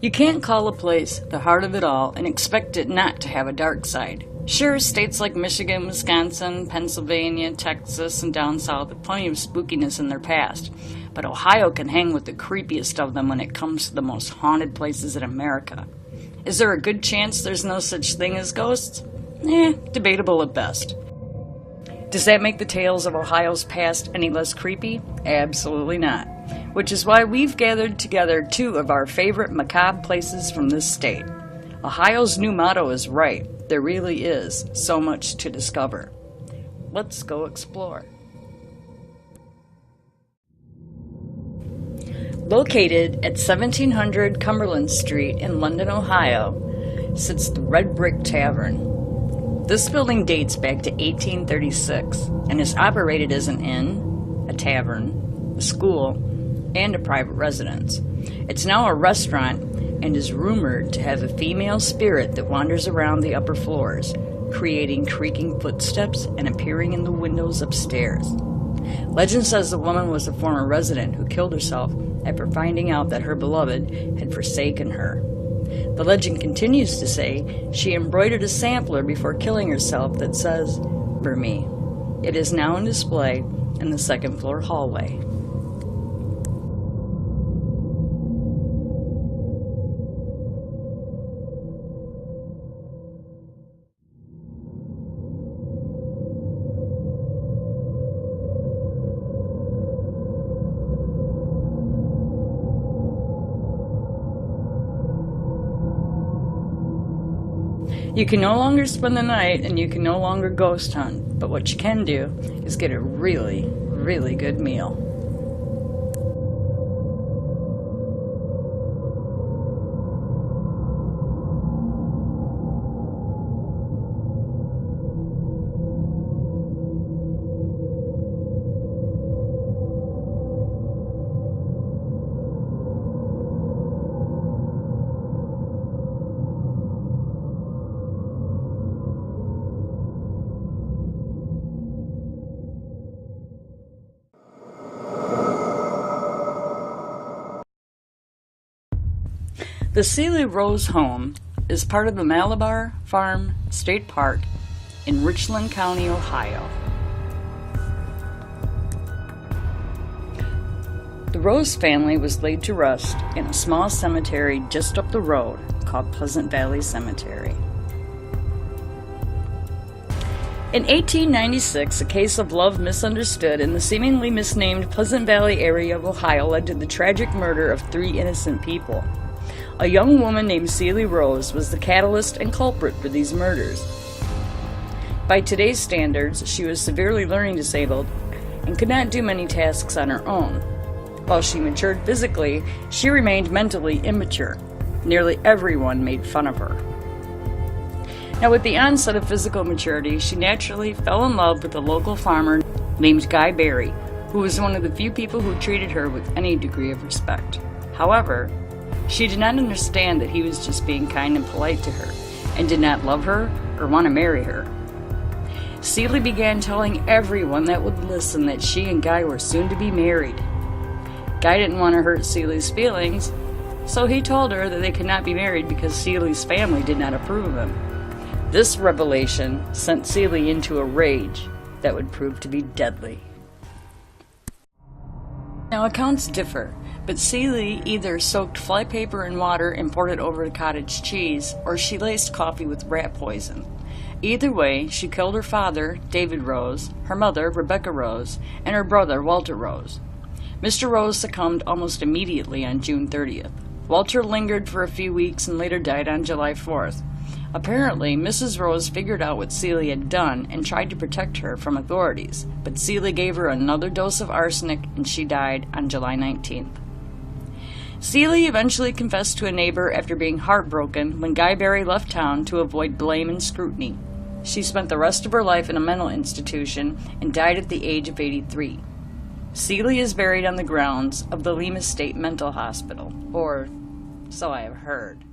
You can't call a place the heart of it all and expect it not to have a dark side. Sure, states like Michigan, Wisconsin, Pennsylvania, Texas, and down south have plenty of spookiness in their past, but Ohio can hang with the creepiest of them when it comes to the most haunted places in America. Is there a good chance there's no such thing as ghosts? Debatable at best. Does that make the tales of Ohio's past any less creepy? Absolutely not. Which is why we've gathered together two of our favorite macabre places from this state. Ohio's new motto is right. There really is so much to discover. Let's go explore. Located at 1700 Cumberland Street in London, Ohio, sits the Red Brick Tavern. This building dates back to 1836 and is operated as an inn, a tavern, a school, and a private residence. It's now a restaurant and is rumored to have a female spirit that wanders around the upper floors, creating creaking footsteps and appearing in the windows upstairs. Legend says the woman was a former resident who killed herself after finding out that her beloved had forsaken her. The legend continues to say she embroidered a sampler before killing herself that says, "For me." It is now on display in the second floor hallway. You can no longer spend the night and you can no longer ghost hunt, but what you can do is get a really, really good meal. The Ceely Rose Home is part of the Malabar Farm State Park in Richland County, Ohio. The Rose family was laid to rest in a small cemetery just up the road called Pleasant Valley Cemetery. In 1896, a case of love misunderstood in the seemingly misnamed Pleasant Valley area of Ohio led to the tragic murder of 3 innocent people. A young woman named Ceely Rose was the catalyst and culprit for these murders. By today's standards, she was severely learning disabled and could not do many tasks on her own. While she matured physically, she remained mentally immature. Nearly everyone made fun of her. Now, with the onset of physical maturity, she naturally fell in love with a local farmer named Guy Barry, who was one of the few people who treated her with any degree of respect. However, she did not understand that he was just being kind and polite to her, and did not love her or want to marry her. Ceely began telling everyone that would listen that she and Guy were soon to be married. Guy didn't want to hurt Ceely's feelings, so he told her that they could not be married because Ceely's family did not approve of him. This revelation sent Ceely into a rage that would prove to be deadly. Now, accounts differ, but Ceely either soaked flypaper in water and poured it over the cottage cheese, or she laced coffee with rat poison. Either way, she killed her father, David Rose, her mother, Rebecca Rose, and her brother, Walter Rose. Mr. Rose succumbed almost immediately on June 30th. Walter lingered for a few weeks and later died on July 4th. Apparently, Mrs. Rose figured out what Ceely had done and tried to protect her from authorities, but Ceely gave her another dose of arsenic and she died on July 19th. Ceely eventually confessed to a neighbor after being heartbroken when Guy Barry left town to avoid blame and scrutiny. She spent the rest of her life in a mental institution and died at the age of 83. Ceely is buried on the grounds of the Lima State Mental Hospital, or so I have heard.